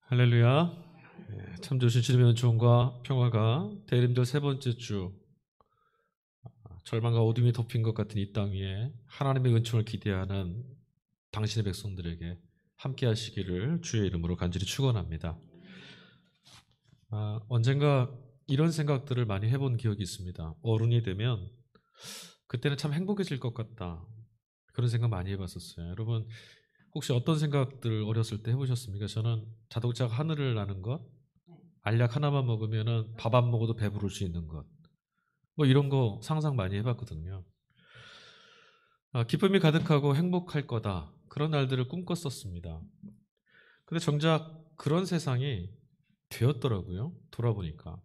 할렐루야. 참 좋으신 주님의 은총과 평화가 대림절 세 번째 주, 절망과 어둠이 덮인 것 같은 이 땅 위에 하나님의 은총을 기대하는 당신의 백성들에게 함께 하시기를 주의 이름으로 간절히 축원합니다. 언젠가 이런 생각들을 많이 해본 기억이 있습니다. 어른이 되면 그때는 참 행복해질 것 같다, 그런 생각 많이 해봤었어요. 여러분, 혹시 어떤 생각들 어렸을 때 해보셨습니까? 저는 자동차가 하늘을 나는 것, 알약 하나만 먹으면 밥 안 먹어도 배부를 수 있는 것, 뭐 이런 거 상상 많이 해봤거든요. 기쁨이 가득하고 행복할 거다, 그런 날들을 꿈꿨었습니다. 근데 정작 그런 세상이 되었더라고요. 돌아보니까.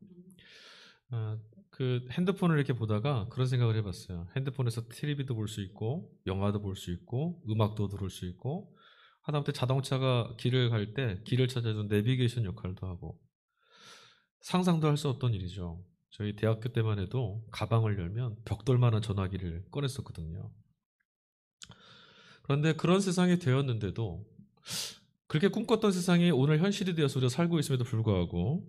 그 핸드폰을 이렇게 보다가 그런 생각을 해봤어요. 핸드폰에서 TV도 볼 수 있고 영화도 볼 수 있고 음악도 들을 수 있고, 하다못해 자동차가 길을 갈 때 길을 찾아주는 내비게이션 역할도 하고, 상상도 할 수 없던 일이죠. 저희 대학교 때만 해도 가방을 열면 벽돌만한 전화기를 꺼냈었거든요. 그런데 그런 세상이 되었는데도, 그렇게 꿈꿨던 세상이 오늘 현실이 되어서 우리가 살고 있음에도 불구하고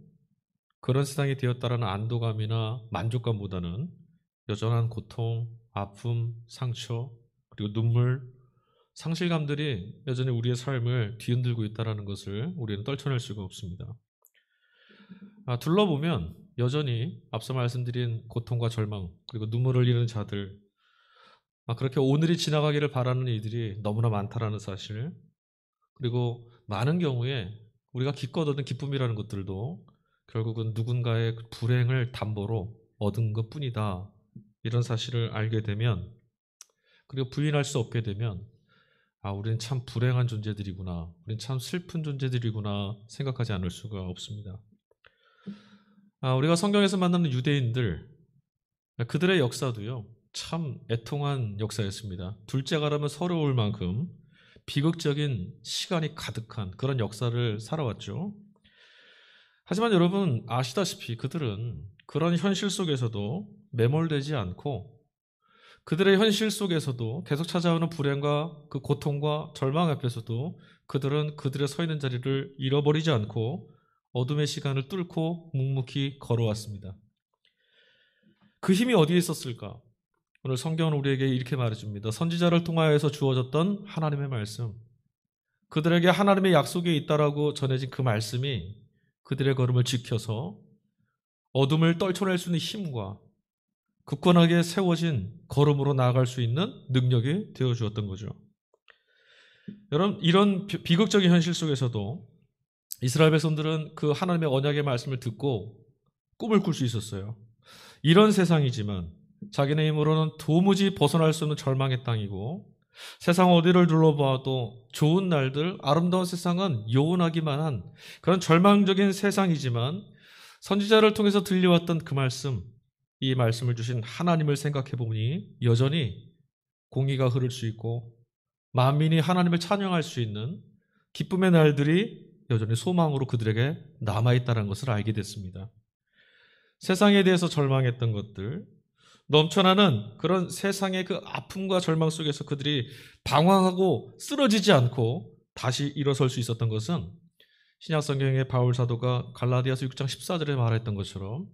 그런 세상이 되었다라는 안도감이나 만족감보다는 여전한 고통, 아픔, 상처, 그리고 눈물, 상실감들이 여전히 우리의 삶을 뒤흔들고 있다는 것을 우리는 떨쳐낼 수가 없습니다. 둘러보면 여전히 앞서 말씀드린 고통과 절망, 그리고 눈물을 흘리는 자들, 그렇게 오늘이 지나가기를 바라는 이들이 너무나 많다라는 사실, 그리고 많은 경우에 우리가 기껏 얻은 기쁨이라는 것들도 결국은 누군가의 불행을 담보로 얻은 것뿐이다, 이런 사실을 알게 되면, 그리고 부인할 수 없게 되면, 우리는 참 불행한 존재들이구나, 우리는 참 슬픈 존재들이구나 생각하지 않을 수가 없습니다. 우리가 성경에서 만나는 유대인들, 그들의 역사도요, 참 애통한 역사였습니다. 둘째 가라면 서러울 만큼 비극적인 시간이 가득한 그런 역사를 살아왔죠. 하지만 여러분 아시다시피 그들은 그런 현실 속에서도 매몰되지 않고, 그들의 현실 속에서도 계속 찾아오는 불행과 그 고통과 절망 앞에서도 그들은 그들의 서 있는 자리를 잃어버리지 않고 어둠의 시간을 뚫고 묵묵히 걸어왔습니다. 그 힘이 어디에 있었을까? 오늘 성경은 우리에게 이렇게 말해줍니다. 선지자를 통하여서 주어졌던 하나님의 말씀, 그들에게 하나님의 약속이 있다라고 전해진 그 말씀이 그들의 걸음을 지켜서 어둠을 떨쳐낼 수 있는 힘과 굳건하게 세워진 걸음으로 나아갈 수 있는 능력이 되어주었던 거죠. 여러분, 이런 비극적인 현실 속에서도 이스라엘 백성들은 그 하나님의 언약의 말씀을 듣고 꿈을 꿀 수 있었어요. 이런 세상이지만 자기네 힘으로는 도무지 벗어날 수 없는 절망의 땅이고, 세상 어디를 둘러봐도 좋은 날들, 아름다운 세상은 요원하기만 한 그런 절망적인 세상이지만, 선지자를 통해서 들려왔던 그 말씀, 이 말씀을 주신 하나님을 생각해 보니 여전히 공의가 흐를 수 있고 만민이 하나님을 찬양할 수 있는 기쁨의 날들이 여전히 소망으로 그들에게 남아있다는 것을 알게 됐습니다. 세상에 대해서 절망했던 것들, 넘쳐나는 그런 세상의 그 아픔과 절망 속에서 그들이 방황하고 쓰러지지 않고 다시 일어설 수 있었던 것은 신약 성경의 바울 사도가 갈라디아서 6장 14절에 말했던 것처럼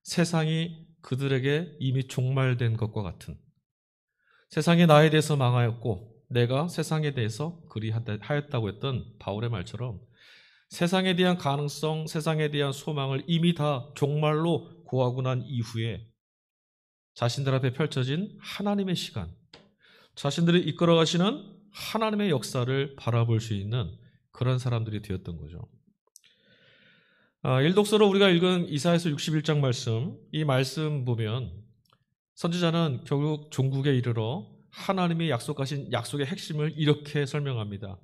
세상이 그들에게 이미 종말된 것과 같은, 세상이 나에 대해서 망하였고 내가 세상에 대해서 그리하였다고 했던 바울의 말처럼 세상에 대한 가능성, 세상에 대한 소망을 이미 다 종말로 고하고 난 이후에 자신들 앞에 펼쳐진 하나님의 시간, 자신들이 이끌어가시는 하나님의 역사를 바라볼 수 있는 그런 사람들이 되었던 거죠. 일독서로 우리가 읽은 이사야서 61장 말씀, 이 말씀 보면 선지자는 결국 종국에 이르러 하나님이 약속하신 약속의 핵심을 이렇게 설명합니다.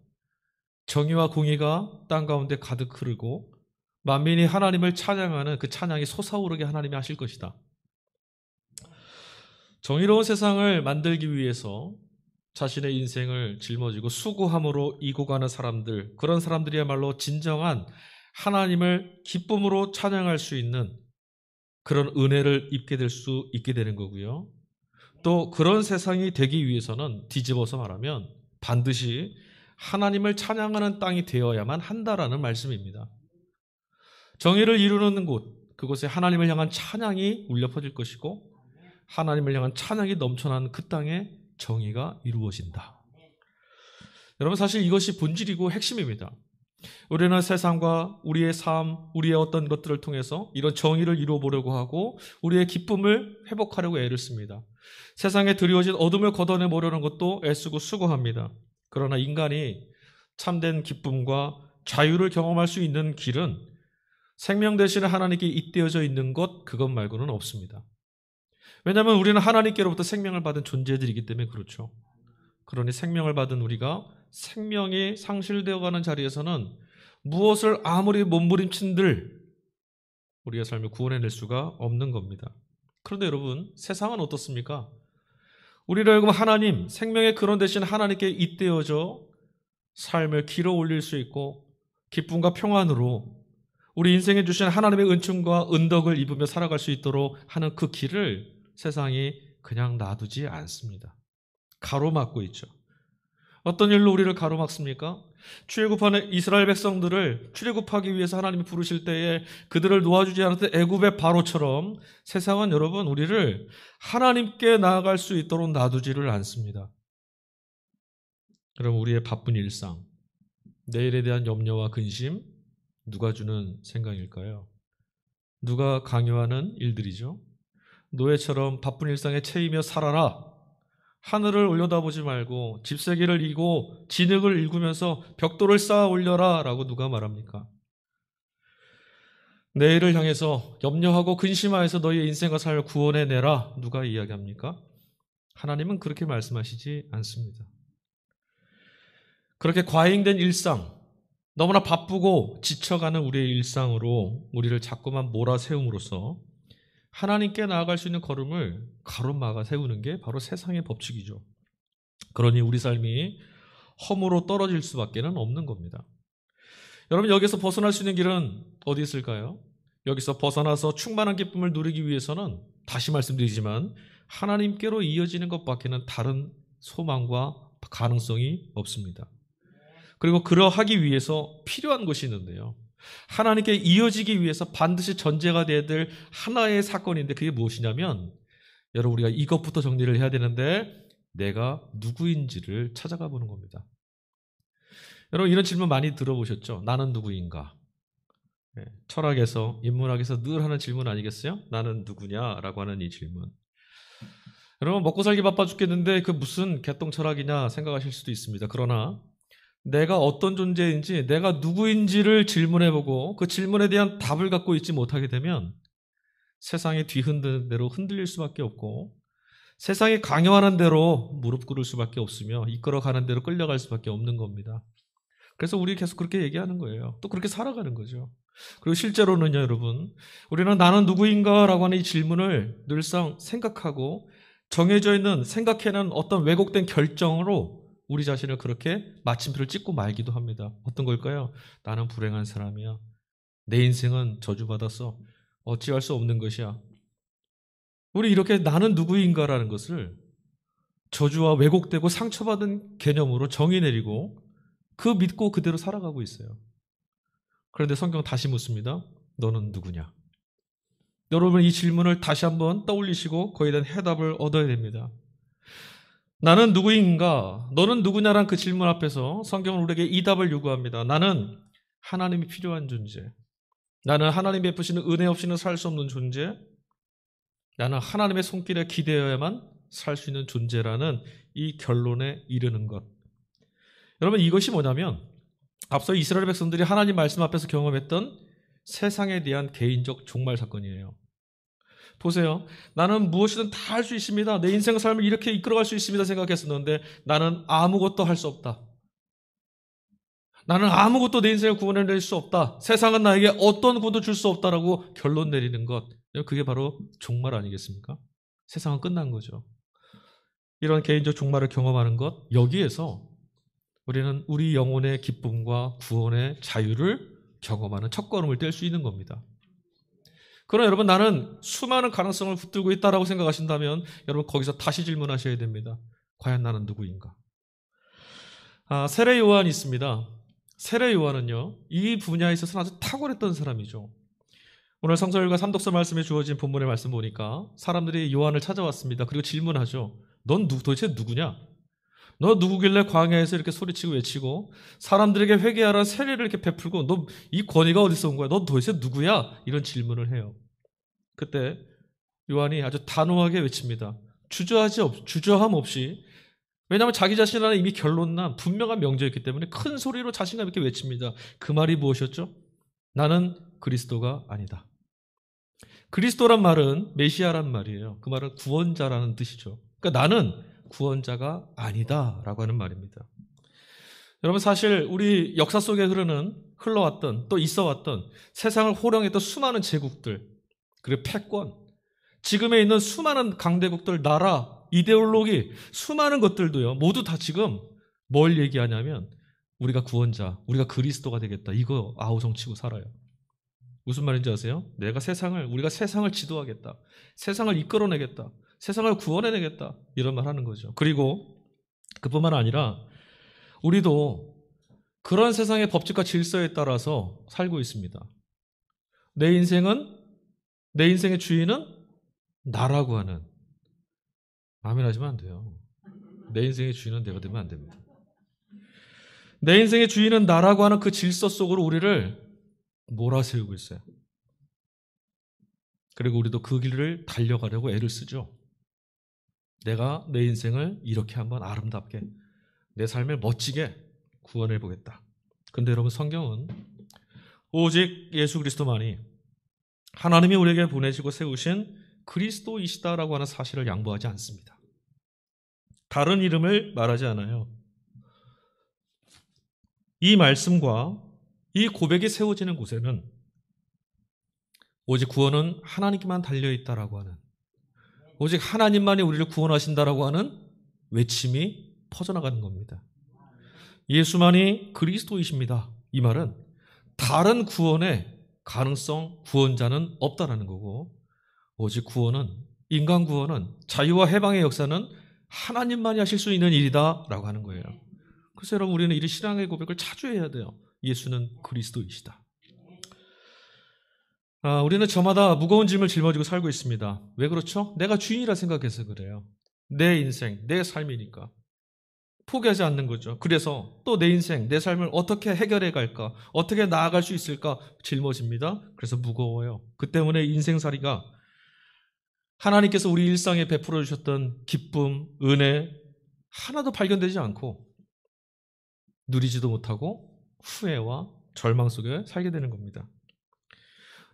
정의와 공의가 땅 가운데 가득 흐르고 만민이 하나님을 찬양하는 그 찬양이 솟아오르게 하나님이 하실 것이다. 정의로운 세상을 만들기 위해서 자신의 인생을 짊어지고 수고함으로 이고가는 사람들, 그런 사람들이야말로 진정한 하나님을 기쁨으로 찬양할 수 있는 그런 은혜를 입게 될 수 있게 되는 거고요. 또 그런 세상이 되기 위해서는 뒤집어서 말하면 반드시 하나님을 찬양하는 땅이 되어야만 한다라는 말씀입니다. 정의를 이루는 곳, 그곳에 하나님을 향한 찬양이 울려 퍼질 것이고 하나님을 향한 찬양이 넘쳐나는 그 땅에 정의가 이루어진다. 여러분, 사실 이것이 본질이고 핵심입니다. 우리는 세상과 우리의 삶, 우리의 어떤 것들을 통해서 이런 정의를 이루어보려고 하고 우리의 기쁨을 회복하려고 애를 씁니다. 세상에 드리워진 어둠을 걷어내보려는 것도 애쓰고 수고합니다. 그러나 인간이 참된 기쁨과 자유를 경험할 수 있는 길은 생명 대신에 하나님께 잇대어져 있는 것, 그것 말고는 없습니다. 왜냐하면 우리는 하나님께로부터 생명을 받은 존재들이기 때문에 그렇죠. 그러니 생명을 받은 우리가 생명이 상실되어가는 자리에서는 무엇을 아무리 몸부림친들 우리의 삶을 구원해낼 수가 없는 겁니다. 그런데 여러분, 세상은 어떻습니까? 우리를 하여금 하나님, 생명의 근원 대신 하나님께 잇대어져 삶을 길어 올릴 수 있고 기쁨과 평안으로 우리 인생에 주신 하나님의 은총과 은덕을 입으며 살아갈 수 있도록 하는 그 길을 세상이 그냥 놔두지 않습니다. 가로막고 있죠. 어떤 일로 우리를 가로막습니까? 출애굽하는 이스라엘 백성들을 출애굽하기 위해서 하나님이 부르실 때에 그들을 놓아주지 않았던 애굽의 바로처럼 세상은 여러분 우리를 하나님께 나아갈 수 있도록 놔두지를 않습니다. 그럼 우리의 바쁜 일상, 내일에 대한 염려와 근심, 누가 주는 생각일까요? 누가 강요하는 일들이죠? 노예처럼 바쁜 일상에 채이며 살아라. 하늘을 올려다보지 말고 집세기를 이고 진흙을 일구면서 벽돌을 쌓아 올려라 라고 누가 말합니까? 내일을 향해서 염려하고 근심하여서 너희의 인생과 삶을 구원해내라 누가 이야기합니까? 하나님은 그렇게 말씀하시지 않습니다. 그렇게 과잉된 일상, 너무나 바쁘고 지쳐가는 우리의 일상으로 우리를 자꾸만 몰아세움으로써 하나님께 나아갈 수 있는 걸음을 가로막아 세우는 게 바로 세상의 법칙이죠. 그러니 우리 삶이 허무로 떨어질 수밖에 없는 겁니다. 여러분, 여기서 벗어날 수 있는 길은 어디 있을까요? 여기서 벗어나서 충만한 기쁨을 누리기 위해서는 다시 말씀드리지만 하나님께로 이어지는 것밖에는 다른 소망과 가능성이 없습니다. 그리고 그러하기 위해서 필요한 것이 있는데요. 하나님께 이어지기 위해서 반드시 전제가 되어야 될 하나의 사건인데 그게 무엇이냐면 여러분 우리가 이것부터 정리를 해야 되는데 내가 누구인지를 찾아가 보는 겁니다. 여러분 이런 질문 많이 들어보셨죠? 나는 누구인가? 철학에서 인문학에서 늘 하는 질문 아니겠어요? 나는 누구냐라고 하는 이 질문. 여러분 먹고 살기 바빠 죽겠는데 그 무슨 개똥 철학이냐 생각하실 수도 있습니다. 그러나 내가 어떤 존재인지 내가 누구인지를 질문해보고 그 질문에 대한 답을 갖고 있지 못하게 되면 세상이 뒤흔드는 대로 흔들릴 수밖에 없고 세상이 강요하는 대로 무릎 꿇을 수밖에 없으며 이끌어가는 대로 끌려갈 수밖에 없는 겁니다. 그래서 우리 계속 그렇게 얘기하는 거예요. 또 그렇게 살아가는 거죠. 그리고 실제로는요, 여러분, 우리는 나는 누구인가 라고 하는 이 질문을 늘상 생각하고 정해져 있는 생각해낸 어떤 왜곡된 결정으로 우리 자신을 그렇게 마침표를 찍고 말기도 합니다. 어떤 걸까요? 나는 불행한 사람이야. 내 인생은 저주받았어. 어찌할 수 없는 것이야. 우리 이렇게 나는 누구인가라는 것을 저주와 왜곡되고 상처받은 개념으로 정의 내리고 그 믿고 그대로 살아가고 있어요. 그런데 성경 다시 묻습니다. 너는 누구냐? 여러분 이 질문을 다시 한번 떠올리시고 거기에 대한 해답을 얻어야 됩니다. 나는 누구인가? 너는 누구냐란 그 질문 앞에서 성경은 우리에게 이 답을 요구합니다. 나는 하나님이 필요한 존재. 나는 하나님 베푸시는 은혜 없이는 살 수 없는 존재. 나는 하나님의 손길에 기대어야만 살 수 있는 존재라는 이 결론에 이르는 것. 여러분 이것이 뭐냐면 앞서 이스라엘 백성들이 하나님 말씀 앞에서 경험했던 세상에 대한 개인적 종말 사건이에요. 보세요. 나는 무엇이든 다 할 수 있습니다. 내 인생 삶을 이렇게 이끌어갈 수 있습니다 생각했었는데 나는 아무것도 할 수 없다. 나는 아무것도 내 인생을 구원해낼 수 없다. 세상은 나에게 어떤 구원도 줄 수 없다라고 결론 내리는 것. 그게 바로 종말 아니겠습니까? 세상은 끝난 거죠. 이런 개인적 종말을 경험하는 것, 여기에서 우리는 우리 영혼의 기쁨과 구원의 자유를 경험하는 첫걸음을 뗄 수 있는 겁니다. 그러나 여러분 나는 수많은 가능성을 붙들고 있다라고 생각하신다면 여러분 거기서 다시 질문하셔야 됩니다. 과연 나는 누구인가? 세례 요한이 있습니다. 세례 요한은요, 이 분야에 있어서는 아주 탁월했던 사람이죠. 오늘 성서일과 삼독서 말씀에 주어진 본문의 말씀 보니까 사람들이 요한을 찾아왔습니다. 그리고 질문하죠. 넌 도대체 누구냐? 너 누구길래 광야에서 이렇게 소리치고 외치고 사람들에게 회개하라 세례를 이렇게 베풀고 너 이 권위가 어디서 온 거야? 너 도대체 누구야? 이런 질문을 해요. 그때 요한이 아주 단호하게 외칩니다. 주저함 없이, 왜냐하면 자기 자신 안에 이미 결론난 분명한 명제였기 때문에 큰 소리로 자신감 있게 외칩니다. 그 말이 무엇이었죠? 나는 그리스도가 아니다. 그리스도란 말은 메시아란 말이에요. 그 말은 구원자라는 뜻이죠. 그러니까 나는 구원자가 아니다 라고 하는 말입니다. 여러분, 사실 우리 역사 속에 흘러왔던 또 있어왔던 세상을 호령했던 수많은 제국들, 그리고 패권, 지금에 있는 수많은 강대국들, 나라, 이데올로기, 수많은 것들도요, 모두 다 지금 뭘 얘기하냐면 우리가 구원자, 우리가 그리스도가 되겠다, 이거 아우성치고 살아요. 무슨 말인지 아세요? 우리가 세상을 지도하겠다, 세상을 이끌어내겠다, 세상을 구원해내겠다, 이런 말 하는 거죠. 그리고 그뿐만 아니라 우리도 그런 세상의 법칙과 질서에 따라서 살고 있습니다. 내 인생의 주인은 나라고 하는, 아멘하시면 안 돼요. 내 인생의 주인은 내가 되면 안 됩니다. 내 인생의 주인은 나라고 하는 그 질서 속으로 우리를 몰아세우고 있어요. 그리고 우리도 그 길을 달려가려고 애를 쓰죠. 내가 내 인생을 이렇게 한번 아름답게, 내 삶을 멋지게 구원해 보겠다. 근데 여러분, 성경은 오직 예수 그리스도만이 하나님이 우리에게 보내시고 세우신 그리스도이시다라고 하는 사실을 양보하지 않습니다. 다른 이름을 말하지 않아요. 이 말씀과 이 고백이 세워지는 곳에는 오직 구원은 하나님께만 달려있다라고 하는, 오직 하나님만이 우리를 구원하신다라고 하는 외침이 퍼져나가는 겁니다. 예수만이 그리스도이십니다. 이 말은 다른 구원의 가능성, 구원자는 없다라는 거고, 오직 구원은, 인간 구원은, 자유와 해방의 역사는 하나님만이 하실 수 있는 일이다 라고 하는 거예요. 그래서 여러분, 우리는 이 신앙의 고백을 자주 해야 돼요. 예수는 그리스도이시다. 우리는 저마다 무거운 짐을 짊어지고 살고 있습니다. 왜 그렇죠? 내가 주인이라 생각해서 그래요. 내 인생, 내 삶이니까. 포기하지 않는 거죠. 그래서 또 내 인생, 내 삶을 어떻게 해결해 갈까? 어떻게 나아갈 수 있을까? 짊어집니다. 그래서 무거워요. 그 때문에 인생살이가 하나님께서 우리 일상에 베풀어 주셨던 기쁨, 은혜 하나도 발견되지 않고 누리지도 못하고 후회와 절망 속에 살게 되는 겁니다.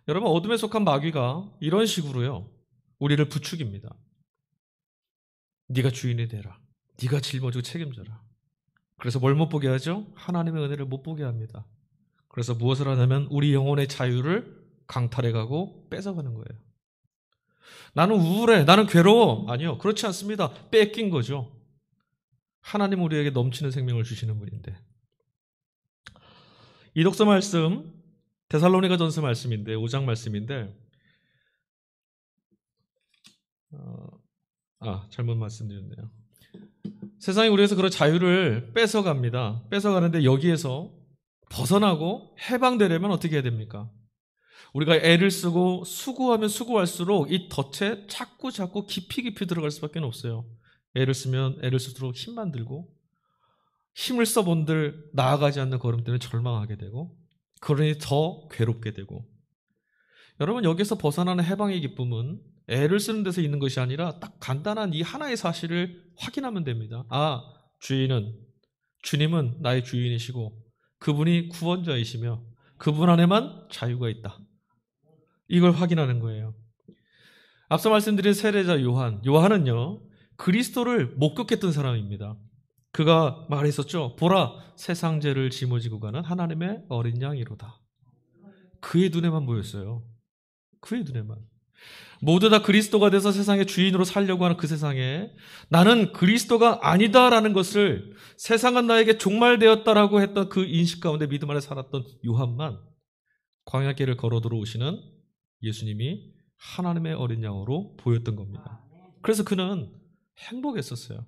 여러분, 어둠에 속한 마귀가 이런 식으로요, 우리를 부추깁니다. 네가 주인이 되라. 네가 짊어지고 책임져라. 그래서 뭘 못 보게 하죠? 하나님의 은혜를 못 보게 합니다. 그래서 무엇을 하냐면 우리 영혼의 자유를 강탈해가고 뺏어가는 거예요. 나는 우울해, 나는 괴로워. 아니요, 그렇지 않습니다. 뺏긴 거죠. 하나님 우리에게 넘치는 생명을 주시는 분인데. 이 독서 말씀, 데살로니가전서 말씀인데, 5장 말씀인데, 잘못 말씀드렸네요. 세상이 우리에서 그런 자유를 뺏어갑니다. 뺏어가는데 여기에서 벗어나고 해방되려면 어떻게 해야 됩니까? 우리가 애를 쓰고 수고하면 수고할수록 이 덫에 자꾸 깊이 들어갈 수밖에 없어요. 애를 쓰면 애를 쓸수록 힘만 들고, 힘을 써본들 나아가지 않는 걸음 때문에 절망하게 되고, 그러니 더 괴롭게 되고. 여러분, 여기서 벗어나는 해방의 기쁨은 애를 쓰는 데서 있는 것이 아니라 딱 간단한 이 하나의 사실을 확인하면 됩니다. 주님은 나의 주인이시고 그분이 구원자이시며 그분 안에만 자유가 있다. 이걸 확인하는 거예요. 앞서 말씀드린 세례자 요한은요, 그리스도를 목격했던 사람입니다. 그가 말했었죠. 보라, 세상 죄를 짊어지고 가는 하나님의 어린 양이로다. 그의 눈에만 보였어요. 그의 눈에만. 모두 다 그리스도가 돼서 세상의 주인으로 살려고 하는 그 세상에 나는 그리스도가 아니다라는 것을, 세상은 나에게 종말되었다라고 했던 그 인식 가운데 믿음 안에 살았던 요한만 광야길을 걸어 들어오시는 예수님이 하나님의 어린 양으로 보였던 겁니다. 그래서 그는 행복했었어요.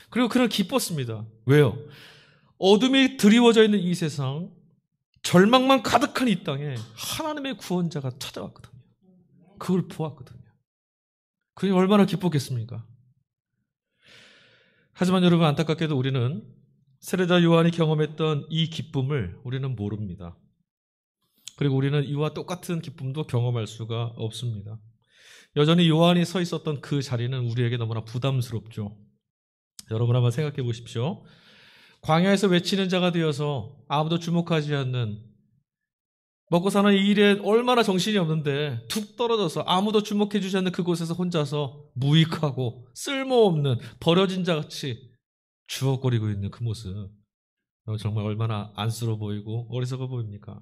그리고 그는 기뻤습니다. 왜요? 어둠이 드리워져 있는 이 세상, 절망만 가득한 이 땅에 하나님의 구원자가 찾아왔거든요. 그걸 보았거든요. 그게 얼마나 기뻤겠습니까? 하지만 여러분, 안타깝게도 우리는 세례자 요한이 경험했던 이 기쁨을 우리는 모릅니다. 그리고 우리는 이와 똑같은 기쁨도 경험할 수가 없습니다. 여전히 요한이 서 있었던 그 자리는 우리에게 너무나 부담스럽죠. 여러분 한번 생각해 보십시오. 광야에서 외치는 자가 되어서 아무도 주목하지 않는, 먹고 사는 이 일에 얼마나 정신이 없는데 툭 떨어져서 아무도 주목해 주지 않는 그곳에서 혼자서 무익하고 쓸모없는 버려진 자같이 주워거리고 있는 그 모습, 정말 얼마나 안쓰러워 보이고 어리석어 보입니까?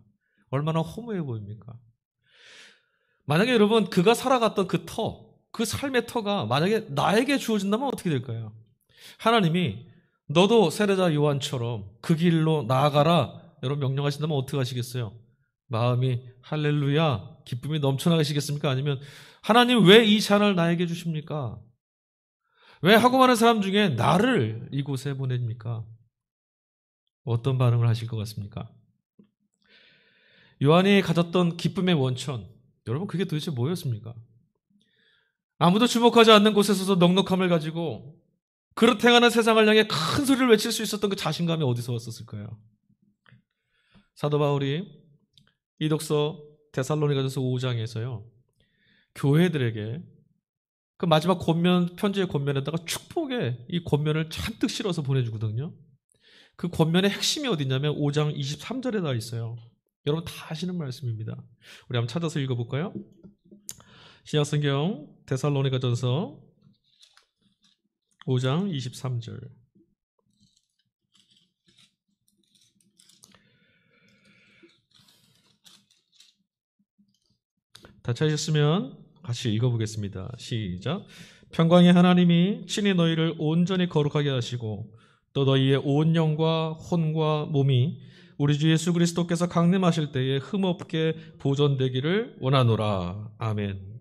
얼마나 허무해 보입니까? 만약에 여러분 그가 살아갔던 그 삶의 터가 만약에 나에게 주어진다면 어떻게 될까요? 하나님이 너도 세례자 요한처럼 그 길로 나아가라 여러분 명령하신다면 어떻게 하시겠어요? 마음이 할렐루야 기쁨이 넘쳐나가시겠습니까? 아니면 하나님 왜 이 잔을 나에게 주십니까? 왜 하고 많은 사람 중에 나를 이곳에 보냅니까? 어떤 반응을 하실 것 같습니까? 요한이 가졌던 기쁨의 원천, 여러분 그게 도대체 뭐였습니까? 아무도 주목하지 않는 곳에 서서 넉넉함을 가지고 그릇 행하는 세상을 향해 큰 소리를 외칠 수 있었던 그 자신감이 어디서 왔었을까요? 사도 바울이 이독서 데살로니가전서 5장에서요. 교회들에게 그 마지막 권면, 편지의 권면에다가 축복의 이 권면을 잔뜩 실어서 보내주거든요. 그 권면의 핵심이 어디냐면 5장 23절에 나와 있어요. 여러분 다 아시는 말씀입니다. 우리 한번 찾아서 읽어볼까요? 신약성경 데살로니가전서 5장 23절. 다 찾으셨으면 같이 읽어보겠습니다. 시작. 평강의 하나님이 친히 너희를 온전히 거룩하게 하시고 또 너희의 온 영과 혼과 몸이 우리 주 예수 그리스도께서 강림하실 때에 흠없게 보존되기를 원하노라. 아멘.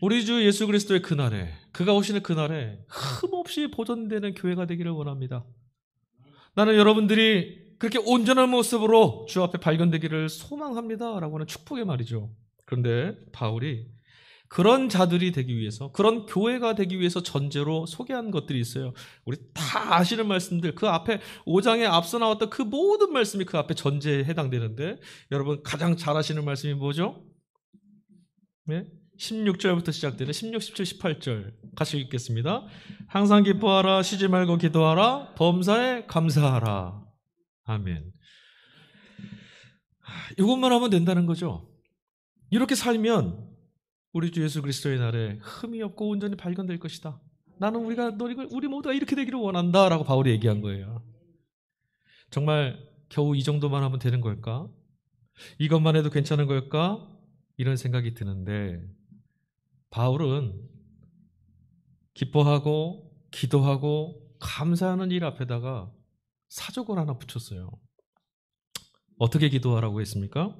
우리 주 예수 그리스도의 그날에, 그가 오시는 그날에 흠없이 보존되는 교회가 되기를 원합니다. 나는 여러분들이 그렇게 온전한 모습으로 주 앞에 발견되기를 소망합니다 라고 하는 축복의 말이죠. 그런데 바울이 그런 자들이 되기 위해서, 그런 교회가 되기 위해서 전제로 소개한 것들이 있어요. 우리 다 아시는 말씀들, 그 앞에 5장에 앞서 나왔던 그 모든 말씀이 그 앞에 전제에 해당되는데, 여러분 가장 잘 아시는 말씀이 뭐죠? 네? 16절부터 시작되는 16, 17, 18절 같이 읽겠습니다. 항상 기뻐하라, 쉬지 말고 기도하라, 범사에 감사하라. 아멘. 이것만 하면 된다는 거죠. 이렇게 살면 우리 주 예수 그리스도의 날에 흠이 없고 온전히 발견될 것이다. 나는 우리 모두가 이렇게 되기를 원한다 라고 바울이 얘기한 거예요. 정말 겨우 이 정도만 하면 되는 걸까? 이것만 해도 괜찮은 걸까? 이런 생각이 드는데 바울은 기뻐하고 기도하고 감사하는 일 앞에다가 사족을 하나 붙였어요. 어떻게 기도하라고 했습니까?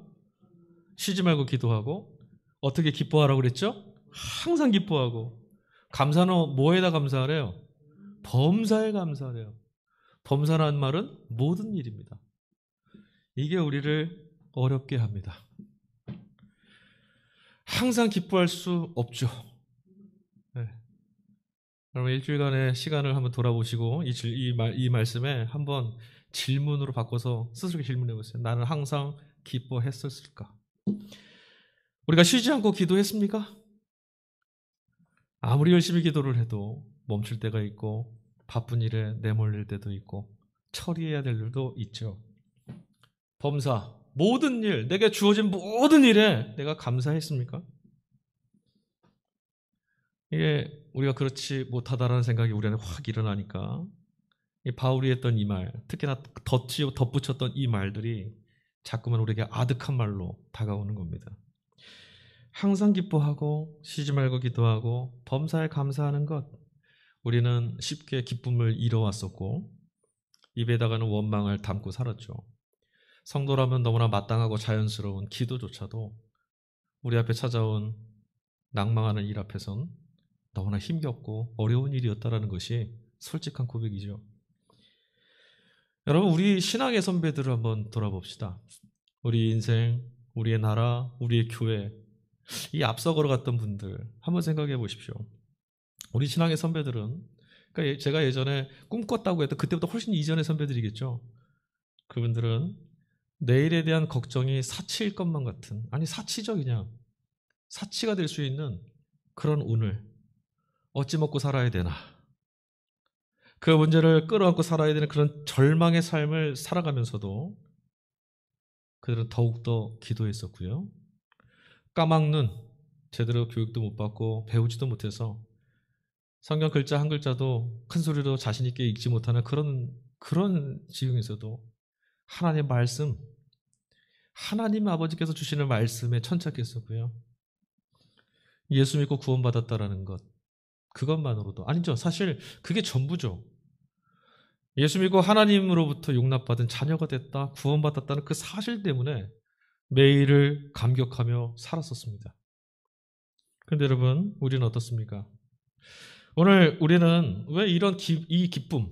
쉬지 말고 기도하고. 어떻게 기뻐하라고 그랬죠? 항상 기뻐하고. 감사는 뭐에다 감사하래요? 범사에 감사하래요. 범사라는 말은 모든 일입니다. 이게 우리를 어렵게 합니다. 항상 기뻐할 수 없죠. 네. 여러분 일주일간의 시간을 한번 돌아보시고 이 말씀에 한번 질문으로 바꿔서 스스로 질문해 보세요. 나는 항상 기뻐했었을까? 우리가 쉬지 않고 기도했습니까? 아무리 열심히 기도를 해도 멈출 때가 있고 바쁜 일에 내몰릴 때도 있고 처리해야 될 일도 있죠. 범사, 모든 일, 내게 주어진 모든 일에 내가 감사했습니까? 이게 우리가 그렇지 못하다라는 생각이 우리 안에 확 일어나니까 바울이 했던 이 말, 특히나 덧붙였던 이 말들이 자꾸만 우리에게 아득한 말로 다가오는 겁니다. 항상 기뻐하고 쉬지 말고 기도하고 범사에 감사하는 것, 우리는 쉽게 기쁨을 잃어왔었고 입에다가는 원망을 담고 살았죠. 성도라면 너무나 마땅하고 자연스러운 기도조차도 우리 앞에 찾아온 낭망하는 일 앞에선 너무나 힘겹고 어려운 일이었다라는 것이 솔직한 고백이죠. 여러분, 우리 신앙의 선배들을 한번 돌아봅시다. 우리 인생, 우리의 나라, 우리의 교회, 이 앞서 걸어갔던 분들 한번 생각해 보십시오. 우리 신앙의 선배들은, 그러니까 제가 예전에 꿈꿨다고 해도 그때보다 훨씬 이전의 선배들이겠죠. 그분들은 내일에 대한 걱정이 사치일 것만 같은, 아니 사치죠. 그냥 사치가 될 수 있는 그런 오늘, 어찌 먹고 살아야 되나, 그 문제를 끌어안고 살아야 되는 그런 절망의 삶을 살아가면서도 그들은 더욱더 기도했었고요. 까막눈, 제대로 교육도 못 받고 배우지도 못해서 성경 글자 한 글자도 큰 소리로 자신 있게 읽지 못하는 그런 지경에서도 하나님의 말씀, 하나님 아버지께서 주시는 말씀에 천착했었고요. 예수 믿고 구원받았다라는 것, 그것만으로도, 아니죠. 사실 그게 전부죠. 예수 믿고 하나님으로부터 용납받은 자녀가 됐다, 구원받았다는 그 사실 때문에 매일을 감격하며 살았었습니다. 그런데 여러분, 우리는 어떻습니까? 오늘 우리는 왜 이런 이 기쁨,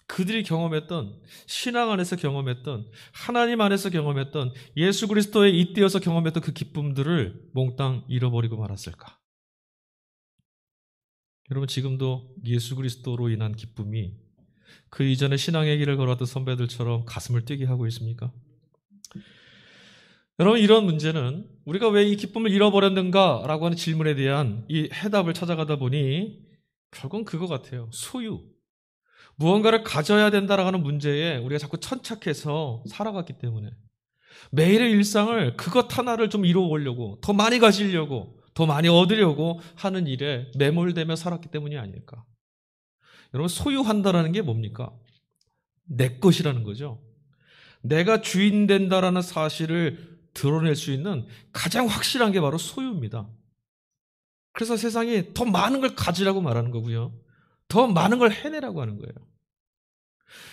그들이 경험했던, 신앙 안에서 경험했던, 하나님 안에서 경험했던, 예수 그리스도에 잇대어서 경험했던 그 기쁨들을 몽땅 잃어버리고 말았을까? 여러분, 지금도 예수 그리스도로 인한 기쁨이 그 이전에 신앙의 길을 걸어왔던 선배들처럼 가슴을 뛰게 하고 있습니까? 여러분, 이런 문제는 우리가 왜 이 기쁨을 잃어버렸는가라고 하는 질문에 대한 이 해답을 찾아가다 보니 결국은 그거 같아요. 소유. 무언가를 가져야 된다라고 하는 문제에 우리가 자꾸 천착해서 살아갔기 때문에 매일의 일상을 그것 하나를 좀 이루어보려고, 더 많이 가지려고, 더 많이 얻으려고 하는 일에 매몰되며 살았기 때문이 아닐까. 여러분, 소유한다라는 게 뭡니까? 내 것이라는 거죠. 내가 주인 된다라는 사실을 드러낼 수 있는 가장 확실한 게 바로 소유입니다. 그래서 세상이 더 많은 걸 가지라고 말하는 거고요. 더 많은 걸 해내라고 하는 거예요.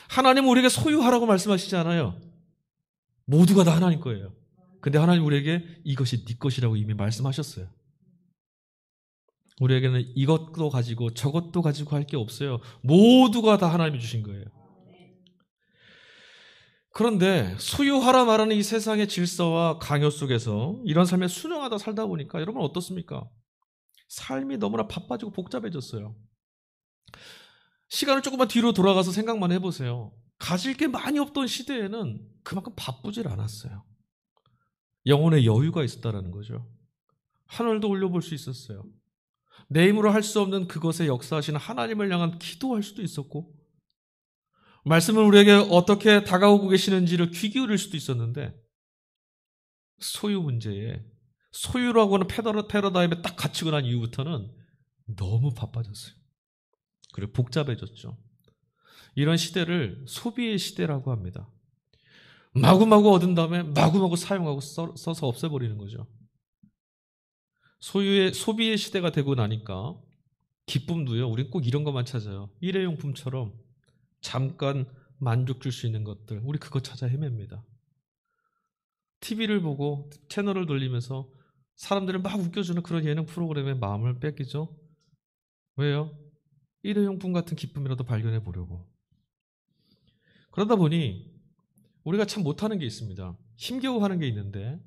하나님은 우리에게 소유하라고 말씀하시지 않아요. 모두가 다 하나님 거예요. 근데 하나님 우리에게 이것이 네 것이라고 이미 말씀하셨어요. 우리에게는 이것도 가지고 저것도 가지고 할 게 없어요. 모두가 다 하나님이 주신 거예요. 그런데 소유하라 말하는 이 세상의 질서와 강요 속에서 이런 삶에 순응하다 살다 보니까 여러분 어떻습니까? 삶이 너무나 바빠지고 복잡해졌어요. 시간을 조금만 뒤로 돌아가서 생각만 해보세요. 가질 게 많이 없던 시대에는 그만큼 바쁘질 않았어요. 영혼의 여유가 있었다는 거죠. 하늘도 올려볼 수 있었어요. 내 힘으로 할 수 없는 그것에 역사하시는 하나님을 향한 기도할 수도 있었고, 말씀을 우리에게 어떻게 다가오고 계시는지를 귀 기울일 수도 있었는데, 소유 문제에, 소유라고 하는 패러다임에 딱 갇히고 난 이후부터는 너무 바빠졌어요. 그리고 복잡해졌죠. 이런 시대를 소비의 시대라고 합니다. 마구마구 얻은 다음에 마구마구 사용하고 써서 없애버리는 거죠. 소비의 시대가 되고 나니까 기쁨도요, 우린 꼭 이런 것만 찾아요. 일회용품처럼 잠깐 만족 줄 수 있는 것들, 우리 그거 찾아 헤맵니다. TV를 보고 채널을 돌리면서 사람들을 막 웃겨주는 그런 예능 프로그램에 마음을 뺏기죠. 왜요? 일회용품 같은 기쁨이라도 발견해 보려고. 그러다 보니 우리가 참 못하는 게 있습니다. 힘겨워하는 게 있는데,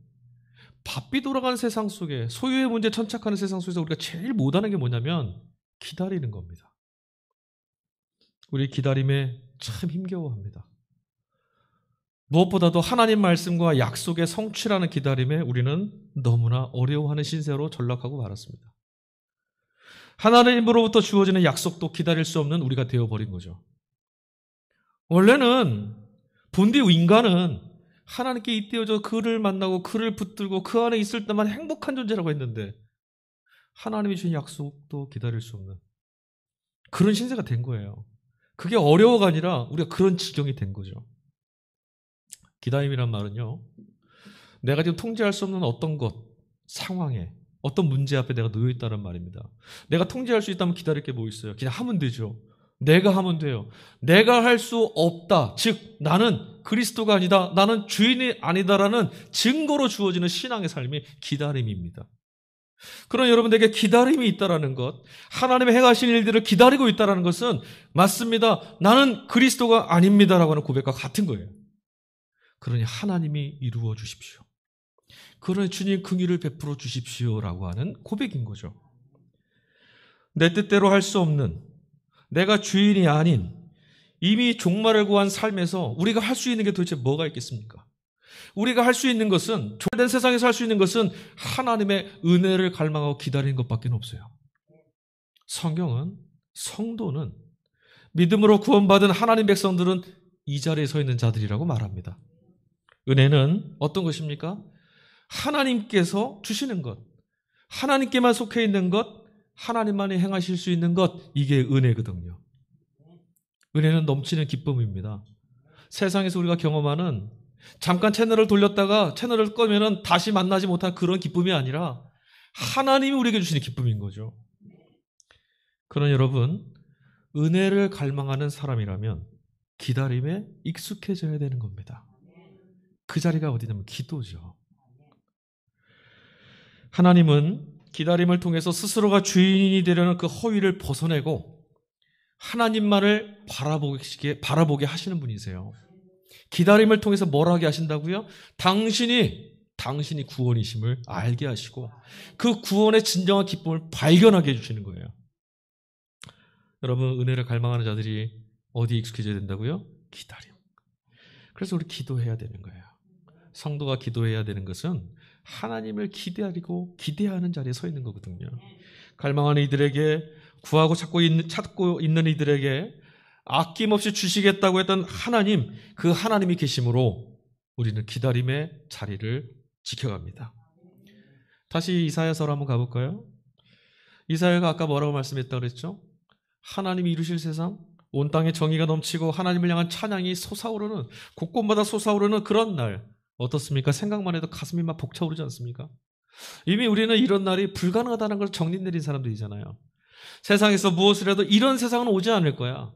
바삐 돌아가는 세상 속에, 소유의 문제에 천착하는 세상 속에서 우리가 제일 못하는 게 뭐냐면 기다리는 겁니다. 우리 기다림에 참 힘겨워합니다. 무엇보다도 하나님 말씀과 약속의 성취라는 기다림에 우리는 너무나 어려워하는 신세로 전락하고 말았습니다. 하나님으로부터 주어지는 약속도 기다릴 수 없는 우리가 되어버린 거죠. 원래는 본디 인간은 하나님께 잇대어져 그를 만나고 그를 붙들고 그 안에 있을 때만 행복한 존재라고 했는데, 하나님이 주신 약속도 기다릴 수 없는 그런 신세가 된 거예요. 그게 어려워가 아니라 우리가 그런 지경이 된 거죠. 기다림이란 말은요, 내가 지금 통제할 수 없는 어떤 것, 상황에, 어떤 문제 앞에 내가 놓여 있다는 말입니다. 내가 통제할 수 있다면 기다릴 게 뭐 있어요? 그냥 하면 되죠. 내가 하면 돼요. 내가 할 수 없다. 즉 나는 그리스도가 아니다. 나는 주인이 아니다라는 증거로 주어지는 신앙의 삶이 기다림입니다. 그런 여러분에게 기다림이 있다라는 것, 하나님의 행하신 일들을 기다리고 있다라는 것은 맞습니다. 나는 그리스도가 아닙니다라고 하는 고백과 같은 거예요. 그러니 하나님이 이루어 주십시오. 그러니 주님 긍휼을 베풀어 주십시오라고 하는 고백인 거죠. 내 뜻대로 할 수 없는, 내가 주인이 아닌 이미 종말을 구한 삶에서 우리가 할 수 있는 게 도대체 뭐가 있겠습니까? 우리가 할 수 있는 것은, 종말된 세상에서 할 수 있는 것은 하나님의 은혜를 갈망하고 기다리는 것밖에 없어요. 성경은, 성도는, 믿음으로 구원받은 하나님 백성들은 이 자리에 서 있는 자들이라고 말합니다. 은혜는 어떤 것입니까? 하나님께서 주시는 것, 하나님께만 속해 있는 것, 하나님만이 행하실 수 있는 것, 이게 은혜거든요. 은혜는 넘치는 기쁨입니다. 세상에서 우리가 경험하는 잠깐 채널을 돌렸다가 채널을 끄면은 다시 만나지 못한 그런 기쁨이 아니라 하나님이 우리에게 주시는 기쁨인 거죠. 그런 여러분, 은혜를 갈망하는 사람이라면 기다림에 익숙해져야 되는 겁니다. 그 자리가 어디냐면 기도죠. 하나님은 기다림을 통해서 스스로가 주인이 되려는 그 허위를 벗어내고 하나님만을 바라보게 하시는 분이세요. 기다림을 통해서 뭘 하게 하신다고요? 당신이 구원이심을 알게 하시고 그 구원의 진정한 기쁨을 발견하게 해주시는 거예요. 여러분, 은혜를 갈망하는 자들이 어디에 익숙해져야 된다고요? 기다림. 그래서 우리 기도해야 되는 거예요. 성도가 기도해야 되는 것은 하나님을 기대하는 자리에 서 있는 거거든요. 갈망하는 이들에게, 구하고 찾고 있는 이들에게 아낌없이 주시겠다고 했던 하나님, 그 하나님이 계심으로 우리는 기다림의 자리를 지켜갑니다. 다시 이사야서로 한번 가볼까요? 이사야가 아까 뭐라고 말씀했다고 그랬죠? 하나님이 이루실 세상, 온 땅에 정의가 넘치고 하나님을 향한 찬양이 솟아오르는, 곳곳마다 솟아오르는 그런 날, 어떻습니까? 생각만 해도 가슴이 막 벅차오르지 않습니까? 이미 우리는 이런 날이 불가능하다는 걸 정리 내린 사람들이잖아요. 세상에서 무엇을 해도 이런 세상은 오지 않을 거야.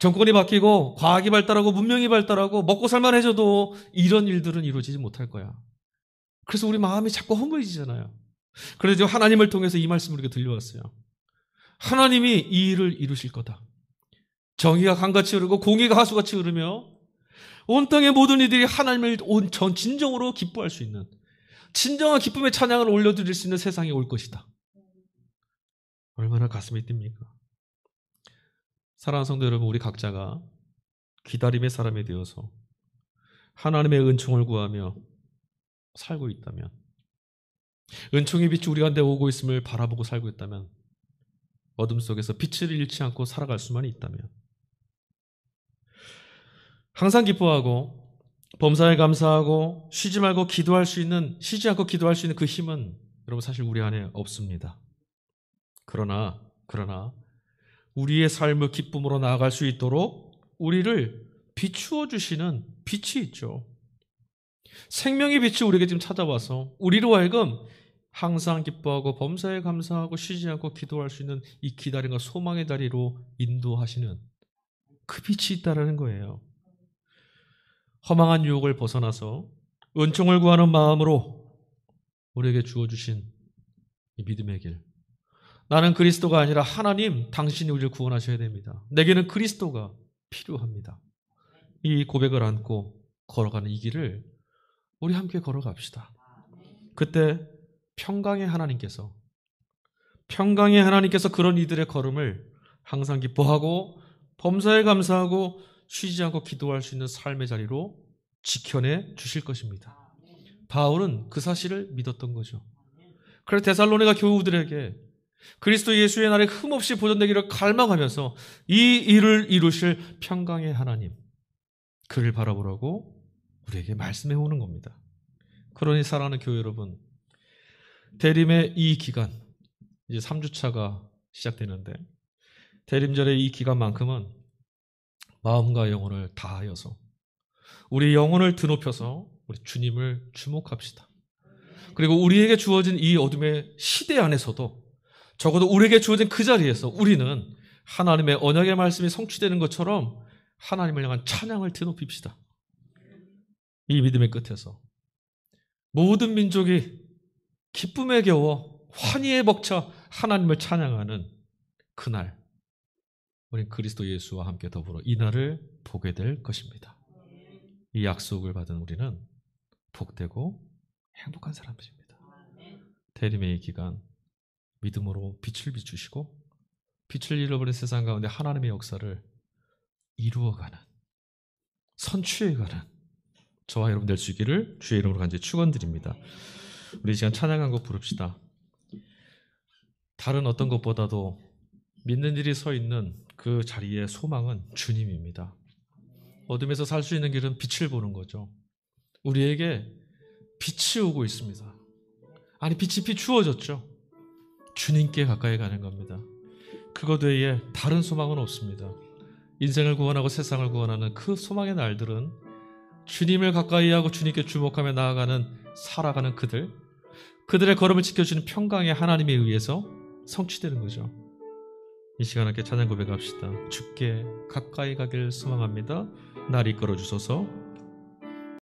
정권이 바뀌고 과학이 발달하고 문명이 발달하고 먹고 살만해져도 이런 일들은 이루어지지 못할 거야. 그래서 우리 마음이 자꾸 허무해지잖아요. 그래서 하나님을 통해서 이 말씀을 우리가 들려왔어요. 하나님이 이 일을 이루실 거다. 정의가 강같이 흐르고 공의가 하수같이 흐르며 온 땅의 모든 이들이 하나님을 진정으로 기뻐할 수 있는, 진정한 기쁨의 찬양을 올려드릴 수 있는 세상이 올 것이다. 얼마나 가슴이 뜁니까? 사랑하는 성도 여러분, 우리 각자가 기다림의 사람이 되어서 하나님의 은총을 구하며 살고 있다면, 은총의 빛이 우리 가운데 오고 있음을 바라보고 살고 있다면, 어둠 속에서 빛을 잃지 않고 살아갈 수만 있다면, 항상 기뻐하고 범사에 감사하고 쉬지 않고 기도할 수 있는 그 힘은 여러분 사실 우리 안에 없습니다. 그러나 우리의 삶을 기쁨으로 나아갈 수 있도록 우리를 비추어 주시는 빛이 있죠. 생명의 빛이 우리에게 지금 찾아와서 우리로 하여금 항상 기뻐하고 범사에 감사하고 쉬지 않고 기도할 수 있는 이 기다림과 소망의 자리로 인도하시는 그 빛이 있다라는 거예요. 허망한 유혹을 벗어나서 은총을 구하는 마음으로 우리에게 주어주신 이 믿음의 길. 나는 그리스도가 아니라 하나님, 당신이 우리를 구원하셔야 됩니다. 내게는 그리스도가 필요합니다. 이 고백을 안고 걸어가는 이 길을 우리 함께 걸어갑시다. 그때 평강의 하나님께서 그런 이들의 걸음을 항상 기뻐하고 범사에 감사하고 쉬지 않고 기도할 수 있는 삶의 자리로 지켜내 주실 것입니다. 바울은 그 사실을 믿었던 거죠. 그래서 데살로니가 교우들에게 그리스도 예수의 날에 흠없이 보존되기를 갈망하면서 이 일을 이루실 평강의 하나님, 그를 바라보라고 우리에게 말씀해 오는 겁니다. 그러니 사랑하는 교회 여러분, 대림의 이 기간, 이제 3주차가 시작되는데 대림절의 이 기간만큼은 마음과 영혼을 다하여서 우리 영혼을 드높여서 우리 주님을 주목합시다. 그리고 우리에게 주어진 이 어둠의 시대 안에서도 적어도 우리에게 주어진 그 자리에서 우리는 하나님의 언약의 말씀이 성취되는 것처럼 하나님을 향한 찬양을 드높입시다. 이 믿음의 끝에서 모든 민족이 기쁨에 겨워 환희에 벅차 하나님을 찬양하는 그날, 우린 그리스도 예수와 함께 더불어 이 날을 보게 될 것입니다. 이 약속을 받은 우리는 복되고 행복한 사람들입니다. 대림의 이 기간 믿음으로 빛을 비추시고 빛을 잃어버린 세상 가운데 하나님의 역사를 이루어가는, 선취해가는 저와 여러분 될 수 있기를 주의 이름으로 간절히 축원드립니다. 우리 이 시간 찬양한 곡 부릅시다. 다른 어떤 것보다도 믿는 일이 서 있는 그 자리의 소망은 주님입니다. 어둠에서 살 수 있는 길은 빛을 보는 거죠. 우리에게 빛이 오고 있습니다. 아니, 빛이 비추어졌죠. 주님께 가까이 가는 겁니다. 그것 외에 다른 소망은 없습니다. 인생을 구원하고 세상을 구원하는 그 소망의 날들은 주님을 가까이 하고 주님께 주목하며 나아가는, 살아가는 그들의 걸음을 지켜주는 평강의 하나님에 의해서 성취되는 거죠. 이 시간 함께 찬양 고백합시다. 주께 가까이 가길 소망합니다. 날 이끌어 주소서.